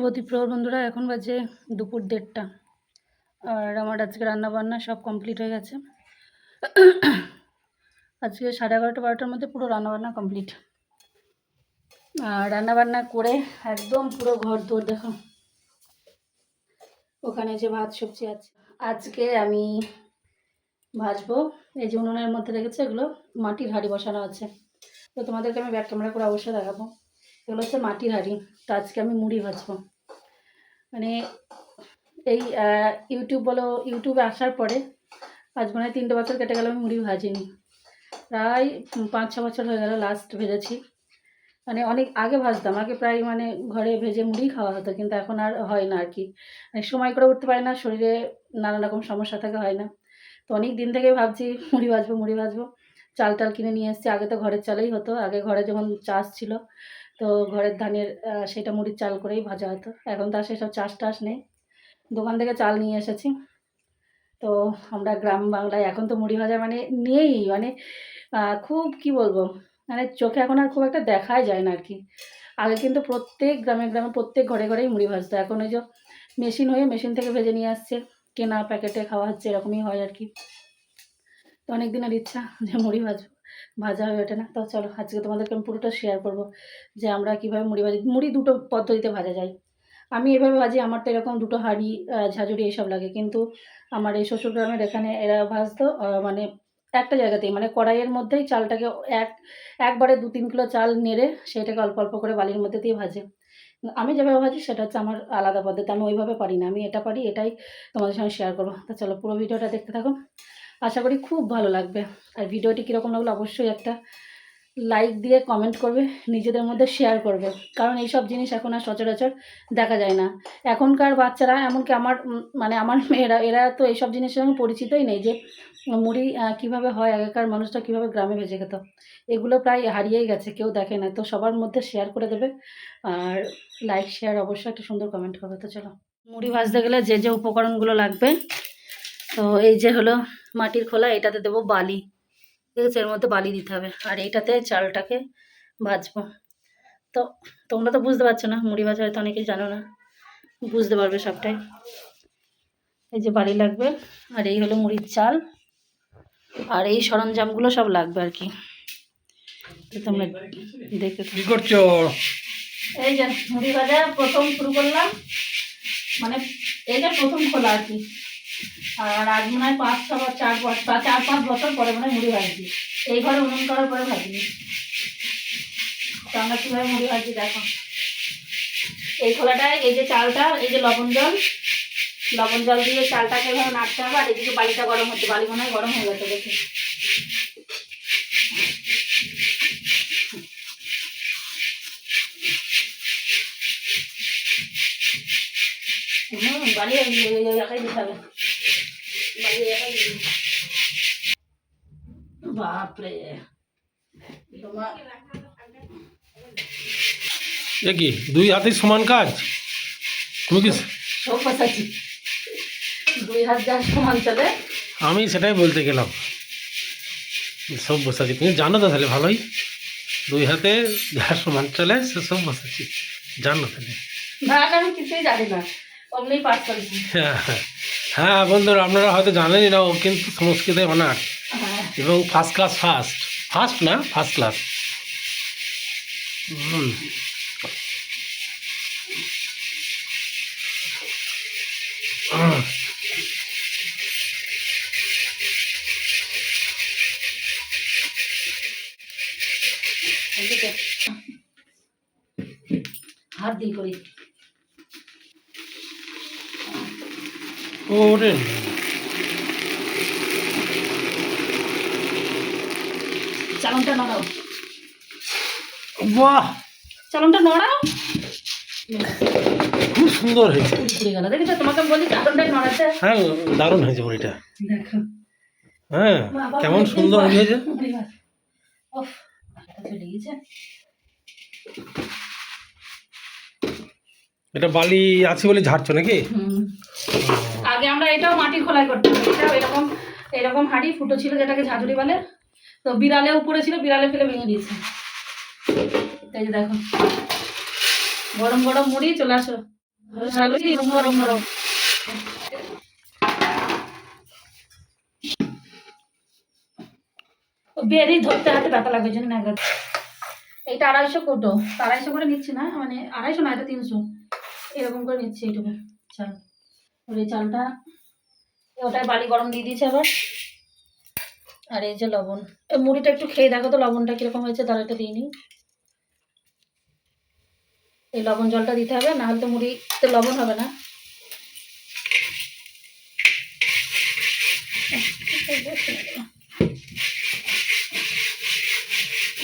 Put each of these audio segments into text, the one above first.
শুভ দুপুর বন্ধুরা, এখন বাজে দুপুর 1:30 আর আমার আজকে রান্নাবান্না সব কমপ্লিট হয়ে গেছে। আজকে 11:30-12টার মধ্যে পুরো রান্নাবান্না কমপ্লিট। আর রান্নাবান্না করে একদম পুরো ঘর দৌড় দেখো, ওখানে যে ভাত সবজি আছে। আজকে আমি ভাজবো, এই যে উনুনের মধ্যে রেখেছে, এগুলো মাটির হাঁড়ি বসানো আছে। তো তোমাদেরকে আমি ব্যাক ক্যামেরা করে অবশ্যই দেখাবো। এগুলো হচ্ছে মাটির হাঁড়ি। তো আজকে আমি মুড়ি ভাজবো। মানে এই ইউটিউবে আসার পরে আজ মনে হয় 3টে বছর কেটে গেল আমি মুড়ি ভাজিনি। প্রায় 5-6 বছর হয়ে গেল লাস্ট ভেজেছি। মানে অনেক আগে ভাজতাম, আগে প্রায় মানে ঘরে ভেজে মুড়ি খাওয়া হতো, কিন্তু এখন আর হয় না আর কি। সময় করে উঠতে পারি না, শরীরে নানা রকম সমস্যা থাকে, হয় না। তো অনেক দিন থেকে ভাবছি মুড়ি ভাজবো। চাল কিনে নিয়ে এসেছি। আগে তো ঘরের চালেই হতো, আগে ঘরে যখন চাষ ছিল তো ঘরের ধানের সেটা মুড়ির চাল করেই ভাজা হতো। এখন তো আর সেসব চাষ নেই, দোকান থেকে চাল নিয়ে এসেছি। তো আমরা গ্রাম বাংলায় এখন তো মুড়ি ভাজা মানে নেই, মানে খুব কি বলবো, মানে চোখে এখন আর খুব একটা দেখাই যায় না আর কি। আগে কিন্তু প্রত্যেক গ্রামে প্রত্যেক ঘরেই মুড়ি ভাজতো। এখন ওই যে মেশিন থেকে ভেজে নিয়ে আসছে, কেনা প্যাকেটে খাওয়া হচ্ছে, এরকমই হয় আর কি। তো অনেক দিনের ইচ্ছা যে মুড়ি ভাজা হয়ে ওঠে না। তো চলো আজকে তোমাদেরকে আমি পুরোটা শেয়ার করবো যে আমরা কীভাবে মুড়ি ভাজি। মুড়ি দুটো পদ্ধতিতে ভাজা যায়। আমি এভাবে ভাজি, আমার তো এরকম দুটো হাঁড়ি ঝাঁঝুড়ি এইসব লাগে, কিন্তু আমার এই শ্বশুর গ্রামের এখানে এরা ভাজতো মানে একটা জায়গাতেই, মানে কড়াইয়ের মধ্যেই চালটাকে একবারে 2-3 কিলো চাল নেড়ে সেটাকে অল্প অল্প করে বালির মধ্যে দিয়ে ভাজে। আমি যেভাবে ভাজি সেটা হচ্ছে আমার আলাদা পদ্ধতি, আমি ওইভাবে পারি না, আমি এটা পারি, এটাই তোমাদের সঙ্গে শেয়ার করবো। তো চলো পুরো ভিডিওটা দেখতে থাকো, আশা করি খুব ভালো লাগবে। আর ভিডিওটি কীরকম লাগলো অবশ্যই একটা লাইক দিয়ে কমেন্ট করবে, নিজেদের মধ্যে শেয়ার করবে, কারণ এইসব জিনিস এখন আর সচরাচর দেখা যায় না। এখনকার বাচ্চারা, এমনকি আমার মেয়েরা, এরা তো এইসব জিনিসের সঙ্গে পরিচিতই নেই যে মুড়ি কীভাবে হয়, আগেকার মানুষটা কীভাবে গ্রামে ভেজে খেত, এগুলো প্রায় হারিয়েই গেছে, কেউ দেখে না। তো সবার মধ্যে শেয়ার করে দেবে, আর লাইক শেয়ার অবশ্যই একটা সুন্দর কমেন্ট করবে। তো চলো, মুড়ি ভাজতে গেলে যে উপকরণগুলো লাগবে, তো এই যে হলো মাটির খোলা, এটাতে দেবো বালি, ঠিক আছে, এর মধ্যে বালি দিতে হবে। আর এইটাতে চালটাকে ভাজবো। তো তোমরা তো বুঝতে পারছো না, মুড়ি ভাজা হয়তো অনেকেই জানো না, বুঝতে পারবে সবটাই। এই যে বালি লাগবে, আর এই হলো মুড়ির চাল, আর এই সরঞ্জামগুলো সব লাগবে আর কি। তো তোমরা দেখে কি করছো। এই যে মুড়ি ভাজা প্রথম শুরু করলাম, মানে এইটা প্রথম খোলা আর কি। আর আজ মনে হয় 4-5 বছর পরে মনে হয় মুড়ি ভাজছি। এই ঘরে উনুন করার পরে ভাজিনি। তো আমরা কীভাবে মুড়ি ভাজি দেখো। এই খোলাটায় এই যে চালটা, এই যে লবণ জল দিয়ে চালটাকে এভাবে নাড়তে হবে। আর এদিকে বালিটা গরম হচ্ছে, বালি মনে হয় গরম হয়ে গেছে, দেখে বালি একাই দিতে হবে, বালি একাই দিতে। বাপরে, তোমার কি 2 হাতে সমান কাজ? তুমি কি সব বসাচ্ছি, 2 হাত যা সমান চলে। আমি সেটাই বলতে গেলাম, সব বসাচ্ছি। তুমি জানো তো তাহলে ভালোই, 2 হাতে যা সমান চলে সে সব বসাচ্ছি, জানো তাহলে। না আমি কিছুই জানি না, অমনি পাঠ করেছি। হ্যাঁ বন্ধুরা, আপনারা হয়তো জানেনই না, ও কিন্তু সংস্কৃতে অনার এবং ফার্স্ট ক্লাস। হাত দিয়ে করি। ওরে চালনটা নড়াও, বাহ, চালনটা নড়াও, খুব সুন্দর হয়েছে। পুড়ে গেল, দেখেছো? তোমাকে বলি চালনটা নড়াতে। হ্যাঁ দারুণ হয়েছে মুড়িটা, দেখো হ্যাঁ কেমন সুন্দর হয়েছে। এটা বালি আছে বলে ঝাড়ছো নাকি? আগে আমরা এটাও মাটির খোলাই করতাম, এটাও এরকম হাঁড়ি ফুটো ছিল, যেটাকে ঝাঁঝুড়ি বলে। তো বিড়ালে উপরে ছিল, বিড়ালে ফেলে ভেঙে দিয়েছে। এই যে দেখো, গরম মুড়ি, চলে আসো। বেরি ধরতে হাতে ব্যথা লাগবে জন্য না। এইটা 250 কোটো, 250 করে নিচ্ছি না, মানে 250 না, এটা 300 এরকম করে নিচ্ছি এইটুকু চাল। আর এই চালটা ওটায় বালি গরম দিয়ে দিয়েছে আবার। আর এই যে লবণ, এই মুড়িটা একটু খেয়ে দেখো তো লবণটা কিরকম হয়েছে, তার একটা দিইনি। এই লবণ জলটা দিতে হবে, না হলে তো মুড়িতে লবণ হবে না।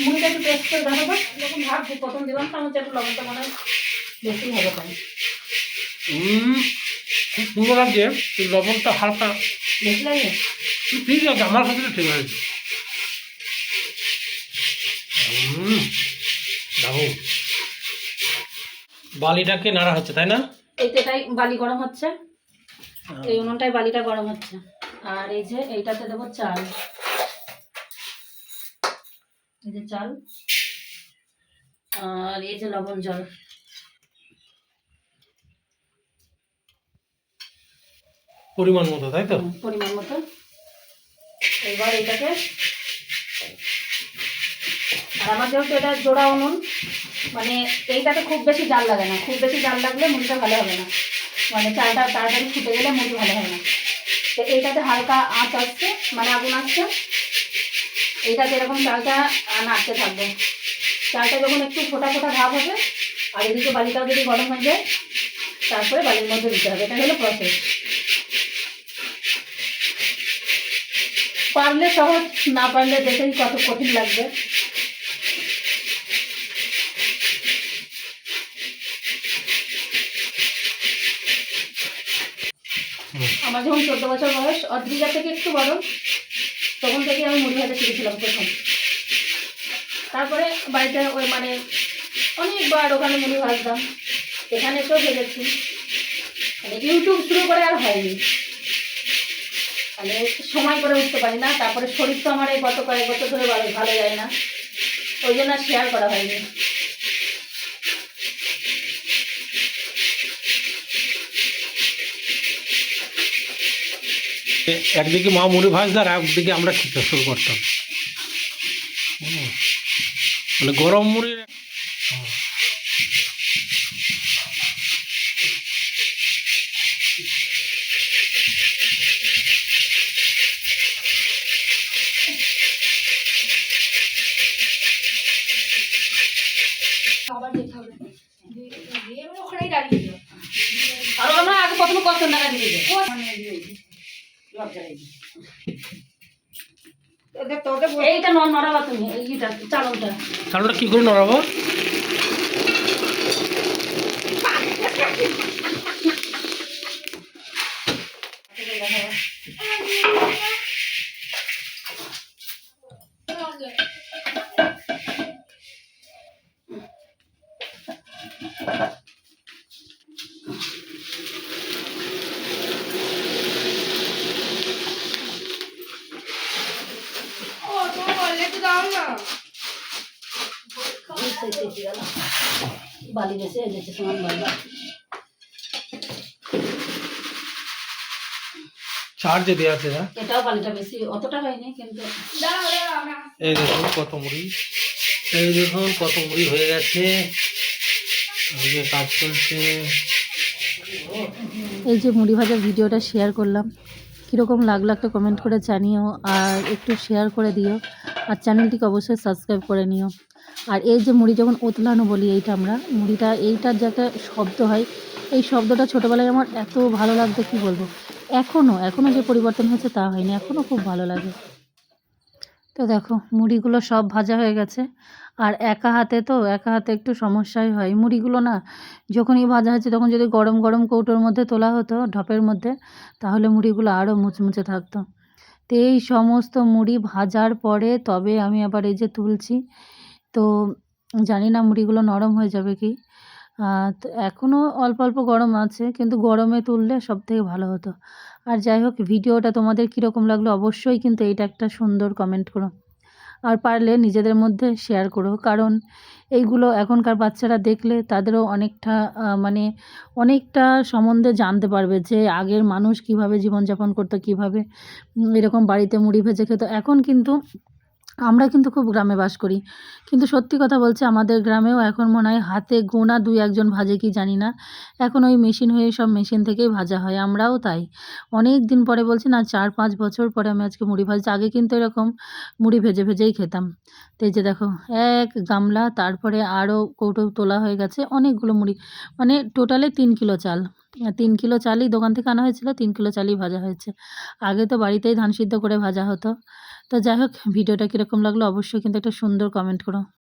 মুড়িটা একটু টেস্ট করে দেখো তো, যখন ভাবছি প্রথম দিলাম তো আমার একটু লবণটা মনে হয় বেশি হবে তাই। খুব সুন্দর লাগছে, লবণটা হালকা বেশি লাগে। ঠিক আছে, আমার কাছে ঠিক আছে। দারুণ। বালিটাকে নাড়া হচ্ছে তাই না? এই তো এটাই বালি গরম হচ্ছে, এই উনুনটায় বালিটা গরম হচ্ছে। আর এই যে এইটাতে দেবো চাল, এই যে চাল, আর এই যে লবণ জল। পরিমাণ মতো তাই তো? পরিমাণ মতো। এবার এটাকে, আর আমার যেহেতু এটা জোড়া উনুন, মানে এইটাতে খুব বেশি জাল লাগে না, খুব বেশি জাল লাগলে মুড়িটা ভালো হবে না, মানে চালটা তাড়াতাড়ি ফুটে গেলে মুড়ি ভালো হবে না। তো এইটাতে হালকা আঁচ আসছে, মানে আগুন আসছে, এইটাতে এরকম চালটা নাড়তে থাকবে। চালটা যখন একটু ফোটা ফোটা ভাব হবে, আর এদিকে বালিটাও যদি গরম হয়ে যায়, তারপরে বালির মধ্যে দিতে হবে। এটা হলো প্রসেস। পারলে সহজ, না পারলে দেখেই কত কঠিন লাগবে। আমার যখন 14 বছর বয়স, অদ্রিজা থেকে একটু বড়, তখন থেকে আমি মুড়ি ভাজা শিখেছিলাম প্রথম। তারপরে বাড়িতে ওই মানে অনেকবার ওখানে মুড়ি ভাজতাম, এখানে এসেও ভেজেছি। মানে ইউটিউব শুরু করে আর হয়নি, মানে সময় করে উঠতে পারি না, তারপরে শরীর তো আমার এই গত কয়েক বছর ধরে ভালো যায় না, ওই জন্য আর শেয়ার করা হয়নি। একদিকে মা মুড়ি ভাজতো আর একদিকে আমরা খেতে শুরু করতাম। মানে গরম মুড়ির আর আমরা আগে প্রথমে কত টাকা দিয়ে দিই, এইটা নড়াবা তুমি, এইটা চালটা। চালটা কি করে নড়াবো? বালি গেছে, গেছে সমান বালি। চার্জে দেওয়া আছে না? এটাও বালিটা বেশি, অতটা হয়নি কিন্তু। এই দেখুন কত মুড়ি, এই দেখুন কত মুড়ি হয়ে গেছে, ওইদিকে কাজ চলছে। এই যে মুড়ি ভাজার ভিডিওটা শেয়ার করলাম, কীরকম লাগলো একটা কমেন্ট করে জানিও, আর একটু শেয়ার করে দিও, আর চ্যানেলটিকে অবশ্যই সাবস্ক্রাইব করে নিও। আর এই যে মুড়ি যখন উতলানো বলি, এইটা আমরা মুড়িটা, এইটার যে একটা শব্দ হয়, এই শব্দটা ছোটোবেলায় আমার এত ভালো লাগতো কী বলবো। এখনও যে পরিবর্তন হয়েছে তা হয়নি, এখনও খুব ভালো লাগে। তো দেখো মুড়িগুলো সব ভাজা হয়ে গেছে, আর একা হাতে একটু সমস্যাই হয় মুড়িগুলো না, যখনই ভাজা হচ্ছে তখন যদি গরম গরম কৌটোর মধ্যে তোলা হতো, ঢপের মধ্যে, তাহলে মুড়িগুলো আরও মুচমুচে থাকতো। তো এই সমস্ত মুড়ি ভাজার পরে তবে আমি আবার এই যে তুলছি, তো জানি না মুড়িগুলো নরম হয়ে যাবে কি। তো এখনও অল্প অল্প গরম আছে, কিন্তু গরমে তুললে সবথেকে ভালো হতো। আর যাই হোক, ভিডিওটা তোমাদের কীরকম লাগলো অবশ্যই কিন্তু এইটা একটা সুন্দর কমেন্ট করো। আর পারলে নিজেদের মধ্যে শেয়ার করো, কারণ এইগুলো এখনকার বাচ্চারা দেখলে তাদেরও অনেকটা মানে অনেকটা সম্বন্ধে জানতে পারবে যে আগের মানুষ কীভাবে জীবনযাপন করতো, কীভাবে এরকম বাড়িতে মুড়ি ভেজে খেত। এখন কিন্তু আমরা কিন্তু খুব গ্রামে বাস করি, কিন্তু সত্যি কথা বলছি আমাদের গ্রামেও এখন মনে হয় হাতে গোনা ২-১ জন ভাজে কি জানি না। এখন ওই মেশিন হয়ে সব মেশিন থেকেই ভাজা হয়, আমরাও তাই। অনেক দিন পরে বলছি না ৪-৫ বছর পরে আমি আজকে মুড়ি ভাজছি। আগে কিন্তু এরকম মুড়ি ভেজে ভেজেই খেতাম। তো এই যে দেখো ১ গামলা, তারপরে আরও কৌটো তোলা হয়ে গেছে অনেকগুলো মুড়ি, মানে টোটালে ৩ কিলো চাল। ৩ কিলো চালই দোকান থেকে আনা হয়েছিল, ৩ কিলো চালই ভাজা হয়েছে। আগে তো বাড়িতেই ধান সিদ্ধ করে ভাজা হতো। তো যাই হোক, ভিডিওটা কীরকম লাগলো অবশ্যই কিন্তু একটা সুন্দর কমেন্ট করো।